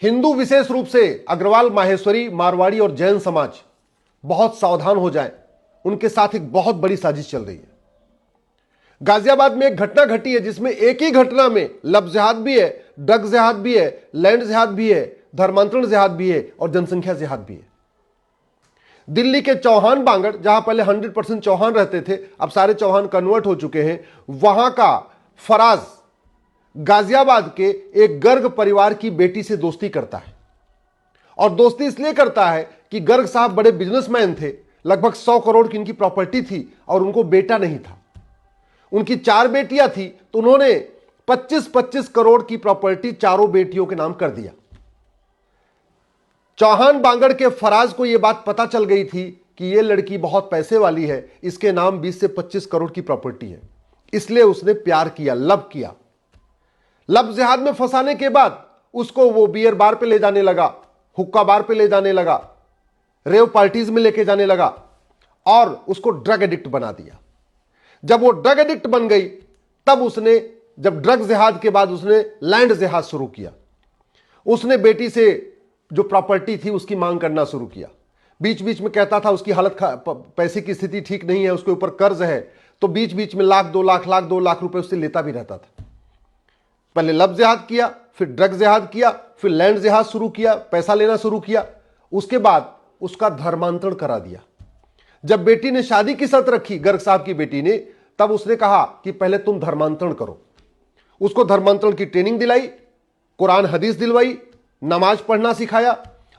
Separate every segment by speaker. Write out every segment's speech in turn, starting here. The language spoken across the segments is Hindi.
Speaker 1: हिंदू विशेष रूप से अग्रवाल, माहेश्वरी, मारवाड़ी और जैन समाज बहुत सावधान हो जाएं, उनके साथ एक बहुत बड़ी साजिश चल रही है। गाजियाबाद में एक घटना घटी है जिसमें एक ही घटना में लव जिहाद भी है, ड्रग जिहाद भी है, लैंड जिहाद भी है, धर्मांतरण जिहाद भी है और जनसंख्या जिहाद भी है। दिल्ली के चौहान बांगड़, जहां पहले 100% चौहान रहते थे, अब सारे चौहान कन्वर्ट हो चुके हैं, वहां का फराज गाजियाबाद के एक गर्ग परिवार की बेटी से दोस्ती करता है। और दोस्ती इसलिए करता है कि गर्ग साहब बड़े बिजनेसमैन थे, लगभग 100 करोड़ की इनकी प्रॉपर्टी थी और उनको बेटा नहीं था। उनकी 4 बेटियां थी, तो उन्होंने 25-25 करोड़ की प्रॉपर्टी चारों बेटियों के नाम कर दिया। चौहान बांगड़ के फराज को यह बात पता चल गई थी कि यह लड़की बहुत पैसे वाली है, इसके नाम 20 से 25 करोड़ की प्रॉपर्टी है, इसलिए उसने प्यार किया, लव किया। लव जिहाद में फंसाने के बाद उसको वो बियर बार पे ले जाने लगा, हुक्का बार पे ले जाने लगा, रेव पार्टीज में लेके जाने लगा और उसको ड्रग एडिक्ट बना दिया। जब वो ड्रग एडिक्ट बन गई, तब उसने, जब ड्रग जिहाद के बाद उसने लैंड जिहाद शुरू किया। उसने बेटी से जो प्रॉपर्टी थी उसकी मांग करना शुरू किया। बीच बीच में कहता था उसकी हालत, पैसे की स्थिति ठीक नहीं है, उसके ऊपर कर्ज है, तो बीच बीच में लाख 2 लाख रुपए उससे लेता भी रहता था। पहले लव जिहाद किया, फिर ड्रग जिहाद किया, फिर लैंड जिहाद शुरू किया, पैसा लेना शुरू किया। उसके बाद उसका धर्मांतरण करा दिया। जब बेटी ने शादी की शर्त रखी, गर्ग साहब की बेटी ने, तब उसने कहा कि पहले तुम धर्मांतरण करो। उसको धर्मांतरण की ट्रेनिंग दिलाई, कुरान हदीस दिलवाई, नमाज पढ़ना सिखाया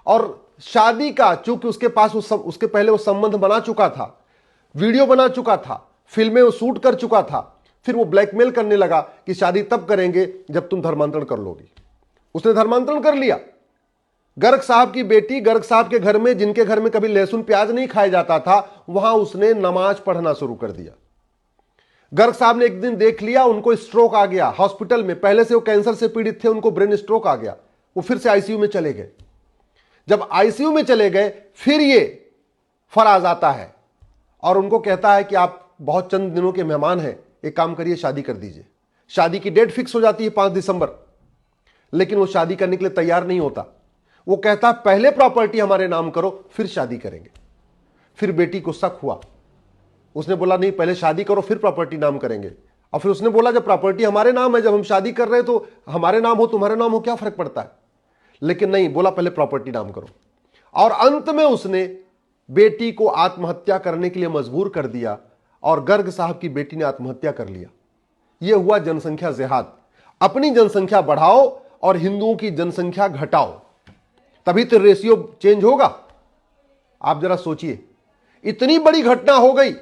Speaker 1: और शादी का, चूंकि उसके पास उसके पहले वो संबंध बना चुका था, वीडियो बना चुका था, फिल्में वो शूट कर चुका था, फिर वो ब्लैकमेल करने लगा कि शादी तब करेंगे जब तुम धर्मांतरण कर लोगी। उसने धर्मांतरण कर लिया। गर्ग साहब की बेटी, गर्ग साहब के घर में, जिनके घर में कभी लहसुन प्याज नहीं खाया जाता था, वहां उसने नमाज पढ़ना शुरू कर दिया। गर्ग साहब ने एक दिन देख लिया, उनको स्ट्रोक आ गया हॉस्पिटल में। पहले से वो कैंसर से पीड़ित थे, उनको ब्रेन स्ट्रोक आ गया, वो फिर से आईसीयू में चले गए। जब आईसीयू में चले गए, फिर ये फराज आता है और उनको कहता है कि आप बहुत चंद दिनों के मेहमान हैं, एक काम करिए, शादी कर दीजिए। शादी की डेट फिक्स हो जाती है 5 दिसंबर, लेकिन वो शादी करने के लिए तैयार नहीं होता। वो कहता है पहले प्रॉपर्टी हमारे नाम करो, फिर शादी करेंगे। फिर बेटी को शक हुआ, उसने बोला नहीं, पहले शादी करो फिर प्रॉपर्टी नाम करेंगे। और फिर उसने बोला जब प्रॉपर्टी हमारे नाम है, जब हम शादी कर रहे हैं तो हमारे नाम हो तुम्हारे नाम हो, क्या फर्क पड़ता है। लेकिन नहीं, बोला पहले प्रॉपर्टी नाम करो। और अंत में उसने बेटी को आत्महत्या करने के लिए मजबूर कर दिया और गर्ग साहब की बेटी ने आत्महत्या कर लिया। यह हुआ जनसंख्या जिहाद। अपनी जनसंख्या बढ़ाओ और हिंदुओं की जनसंख्या घटाओ, तभी तो रेशियो चेंज होगा। आप जरा सोचिए, इतनी बड़ी घटना हो गई,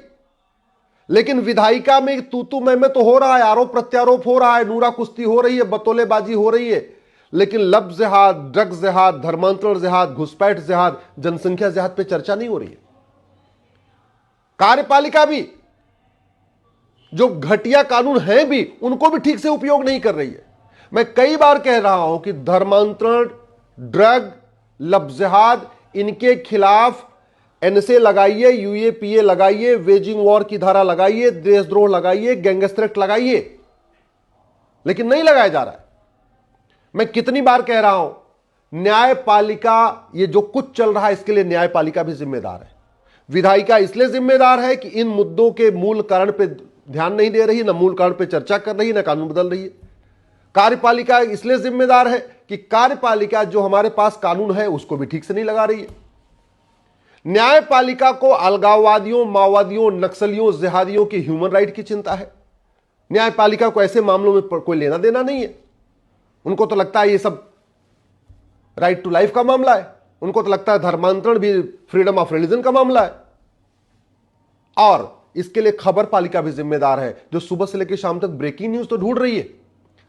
Speaker 1: लेकिन विधायिका में तू मैं तो हो रहा है, आरोप प्रत्यारोप हो रहा है, नूरा कुश्ती हो रही है, बतौलेबाजी हो रही है, लेकिन लव जिहाद, ड्रग जिहाद, धर्मांतरण जिहाद, घुसपैठ जिहाद, जनसंख्या जिहाद पे चर्चा नहीं हो रही है। कार्यपालिका भी, जो घटिया कानून हैं भी, उनको भी ठीक से उपयोग नहीं कर रही है। मैं कई बार कह रहा हूं कि धर्मांतरण, ड्रग, लव जिहाद, इनके खिलाफ एनएसए लगाइए, यूएपीए लगाइए, वेजिंग वॉर की धारा लगाइए, देशद्रोह लगाइए, गैंगस्टर एक्ट लगाइए, लेकिन नहीं लगाया जा रहा है। मैं कितनी बार कह रहा हूं, न्यायपालिका, ये जो कुछ चल रहा है इसके लिए न्यायपालिका भी जिम्मेदार है। विधायिका इसलिए जिम्मेदार है कि इन मुद्दों के मूल कारण पे ध्यान नहीं दे रही, ना मूल कारण पे चर्चा कर रही है, ना कानून बदल रही है। कार्यपालिका इसलिए जिम्मेदार है कि कार्यपालिका जो हमारे पास कानून है उसको भी ठीक से नहीं लगा रही है। न्यायपालिका को अलगाववादियों, माओवादियों, नक्सलियों, जिहादियों की ह्यूमन राइट की चिंता है। न्यायपालिका को ऐसे मामलों में कोई लेना देना नहीं है। उनको तो लगता है ये सब राइट टू लाइफ का मामला है, उनको तो लगता है धर्मांतरण भी फ्रीडम ऑफ रिलीजन का मामला है। और इसके लिए खबर पालिका भी जिम्मेदार है, जो सुबह से लेकर शाम तक ब्रेकिंग न्यूज तो ढूंढ रही है,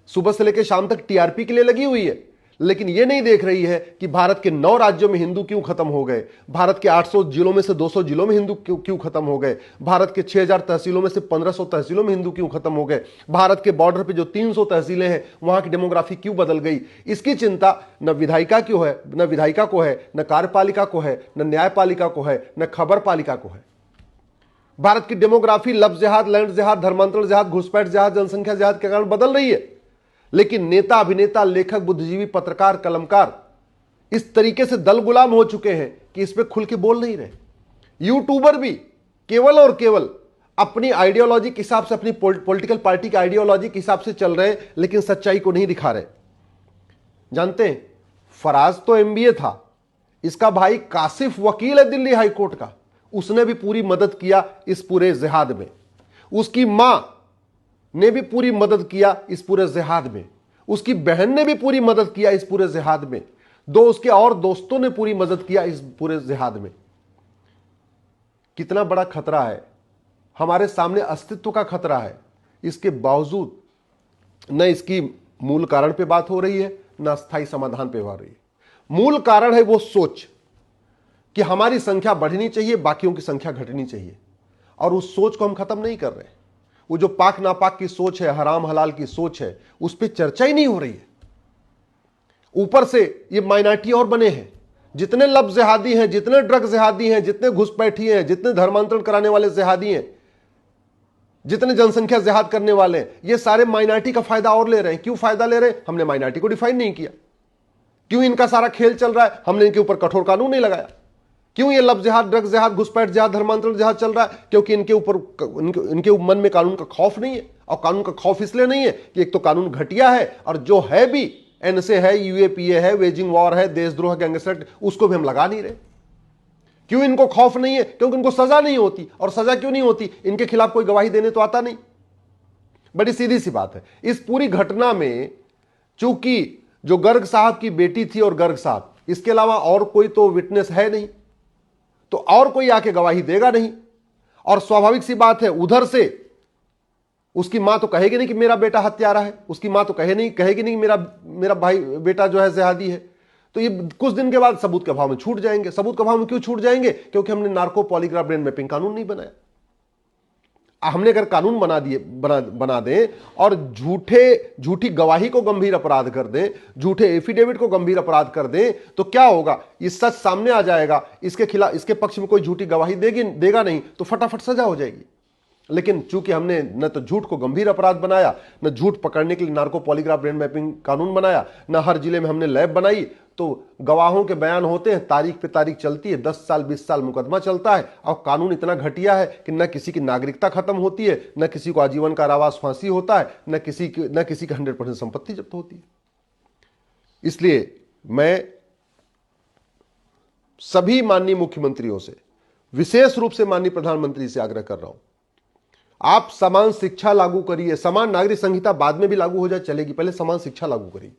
Speaker 1: सुबह से लेकर शाम तक टीआरपी के लिए लगी हुई है, लेकिन यह नहीं देख रही है कि भारत के 9 राज्यों में हिंदू क्यों खत्म हो गए, भारत के 800 जिलों में से 200 जिलों में हिंदू क्यों खत्म हो गए, भारत के 6000 तहसीलों में से 1500 तहसीलों में हिंदू क्यों खत्म हो गए, भारत के बॉर्डर पे जो 300 तहसीलें हैं वहां की डेमोग्राफी क्यों बदल गई। इसकी चिंता न विधायिका क्यों है, न विधायिका को है, न कार्यपालिका को है, न न्यायपालिका को है, न खबर पालिका को है। भारत की डेमोग्राफी लव जिहाद, लैंड जिहाद, धर्मांतरण जिहाद, घुसपैठ जिहाद, जनसंख्या जिहाद के कारण बदल रही है, लेकिन नेता, अभिनेता, लेखक, बुद्धिजीवी, पत्रकार, कलमकार इस तरीके से दल गुलाम हो चुके हैं कि इस पे खुल के बोल नहीं रहे। यूट्यूबर भी केवल और केवल अपनी आइडियोलॉजी के हिसाब से, अपनी पॉलिटिकल पार्टी की आइडियोलॉजी के हिसाब से चल रहे हैं, लेकिन सच्चाई को नहीं दिखा रहे। जानते हैं, फराज तो एमबीए था, इसका भाई कासिफ वकील है दिल्ली हाई कोर्ट का, उसने भी पूरी मदद किया इस पूरे जिहाद में। उसकी मां ने भी पूरी मदद किया इस पूरे जिहाद में। उसकी बहन ने भी पूरी मदद किया इस पूरे जिहाद में। दो उसके और दोस्तों ने पूरी मदद किया इस पूरे जिहाद में। कितना बड़ा खतरा है, हमारे सामने अस्तित्व का खतरा है। इसके बावजूद न इसकी मूल कारण पे बात हो रही है, न अस्थायी समाधान पे हो रही है। मूल कारण है वो सोच कि हमारी संख्या बढ़नी चाहिए, बाकियों की संख्या घटनी चाहिए, और उस सोच को हम खत्म नहीं कर रहे। वो जो पाक नापाक की सोच है, हराम हलाल की सोच है, उस पर चर्चा ही नहीं हो रही है। ऊपर से ये माइनॉरिटी और बने हैं, जितने लब जिहादी हैं, जितने ड्रग जिहादी हैं, जितने घुसपैठी हैं, जितने धर्मांतरण कराने वाले जिहादी हैं, जितने जनसंख्या जिहाद करने वाले हैं, ये सारे माइनॉरिटी का फायदा और ले रहे हैं। क्यों फायदा ले रहे हैं? हमने माइनॉरिटी को डिफाइन नहीं किया। क्यों इनका सारा खेल चल रहा है? हमने इनके ऊपर कठोर कानून नहीं लगाया। क्यों ये लब जिहाद, ड्रग जिहाद, घुसपैठ जिहाद, धर्मांतरण जिहाद चल रहा है? क्योंकि इनके ऊपर इनके मन में कानून का खौफ नहीं है। और कानून का खौफ इसलिए नहीं है कि एक तो कानून घटिया है, और जो है भी एनएसए है, यूएपीए है, वेजिंग वॉर है, देशद्रोह गैंगस्टर, उसको भी हम लगा नहीं रहे। क्यों इनको खौफ नहीं है? क्योंकि इनको सजा नहीं होती। और सजा क्यों नहीं होती? इनके खिलाफ कोई गवाही देने तो आता नहीं। बड़ी सीधी सी बात है। इस पूरी घटना में चूंकि जो गर्ग साहब की बेटी थी और गर्ग साहब, इसके अलावा और कोई तो विटनेस है नहीं, तो और कोई आके गवाही देगा नहीं। और स्वाभाविक सी बात है, उधर से उसकी मां तो कहेगी नहीं कि मेरा बेटा हत्यारा है, उसकी मां तो कहेगी नहीं मेरा भाई बेटा जो है जिहादी है। तो ये कुछ दिन के बाद सबूत के अभाव में छूट जाएंगे। सबूत के अभाव में क्यों छूट जाएंगे? क्योंकि हमने नार्को पॉलीग्राफ ब्रेन मैपिंग कानून नहीं बनाया। हमने अगर कानून बना दें और झूठी गवाही को गंभीर अपराध कर दें, झूठे एफिडेविट को गंभीर अपराध कर दें, तो क्या होगा? ये सच सामने आ जाएगा। इसके खिलाफ, इसके पक्ष में कोई झूठी गवाही देगा नहीं, तो फटाफट सजा हो जाएगी। लेकिन चूंकि हमने न तो झूठ को गंभीर अपराध बनाया, न झूठ पकड़ने के लिए नार्को पॉलीग्राफ ब्रेन मैपिंग कानून बनाया, न हर जिले में हमने लैब बनाई, तो गवाहों के बयान होते हैं, तारीख पे तारीख चलती है, 10 साल 20 साल मुकदमा चलता है। और कानून इतना घटिया है कि न किसी की नागरिकता खत्म होती है, न किसी को आजीवन कारावास फांसी होता है, न किसी की 100% संपत्ति जब्त होती है। इसलिए मैं सभी माननीय मुख्यमंत्रियों से, विशेष रूप से माननीय प्रधानमंत्री से आग्रह कर रहा हूं, आप समान शिक्षा लागू करिए। समान नागरिक संहिता बाद में भी लागू हो जाए चलेगी, पहले समान शिक्षा लागू करिए।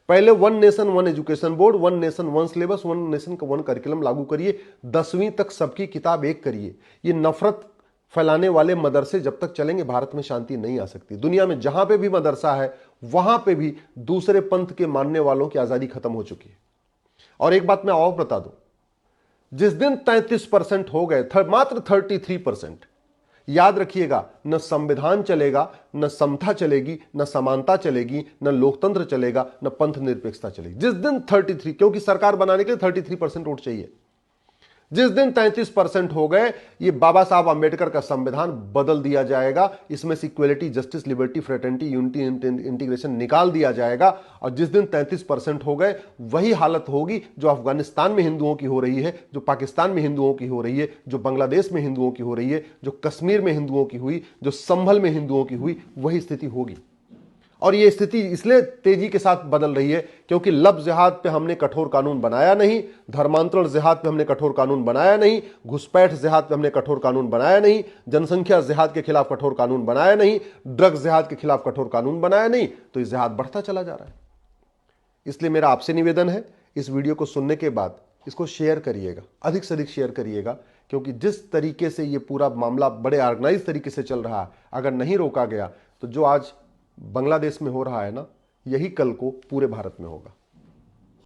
Speaker 1: पहले 1 nation 1 education board, 1 nation 1 syllabus, 1 nation 1 curriculum लागू करिए। 10वीं तक सबकी किताब एक करिए। ये नफरत फैलाने वाले मदरसे जब तक चलेंगे, भारत में शांति नहीं आ सकती। दुनिया में जहां पे भी मदरसा है, वहां पे भी दूसरे पंथ के मानने वालों की आजादी खत्म हो चुकी है। और एक बात मैं और बता दूं, जिस दिन 33% हो गए, मात्र 33%, याद रखिएगा, न संविधान चलेगा, न समता चलेगी, न समानता चलेगी, न लोकतंत्र चलेगा, न पंथ निरपेक्षता चलेगी। जिस दिन 33, क्योंकि सरकार बनाने के लिए 33% वोट चाहिए, जिस दिन 33% हो गए, ये बाबा साहब अंबेडकर का संविधान बदल दिया जाएगा। इसमें से equality, justice, liberty, fraternity, unity, integration निकाल दिया जाएगा। और जिस दिन 33% हो गए, वही हालत होगी जो अफगानिस्तान में हिंदुओं की हो रही है, जो पाकिस्तान में हिंदुओं की हो रही है, जो बांग्लादेश में हिंदुओं की हो रही है, जो कश्मीर में हिंदुओं की हुई, जो संभल में हिंदुओं की हुई, वही स्थिति होगी। और ये स्थिति इसलिए तेजी के साथ बदल रही है क्योंकि लब जिहाद पे हमने कठोर कानून बनाया नहीं, धर्मांतरण जिहाद पे हमने कठोर कानून बनाया नहीं, घुसपैठ जिहाद पे हमने कठोर कानून बनाया नहीं, जनसंख्या जिहाद के खिलाफ कठोर कानून बनाया नहीं, ड्रग जिहाद के खिलाफ कठोर कानून बनाया नहीं, तो ये जिहाद बढ़ता चला जा रहा है। इसलिए मेरा आपसे निवेदन है, इस वीडियो को सुनने के बाद इसको शेयर करिएगा, अधिक से अधिक शेयर करिएगा, क्योंकि जिस तरीके से ये पूरा मामला बड़े ऑर्गेनाइज तरीके से चल रहा है, अगर नहीं रोका गया तो जो आज बांग्लादेश में हो रहा है ना, यही कल को पूरे भारत में होगा।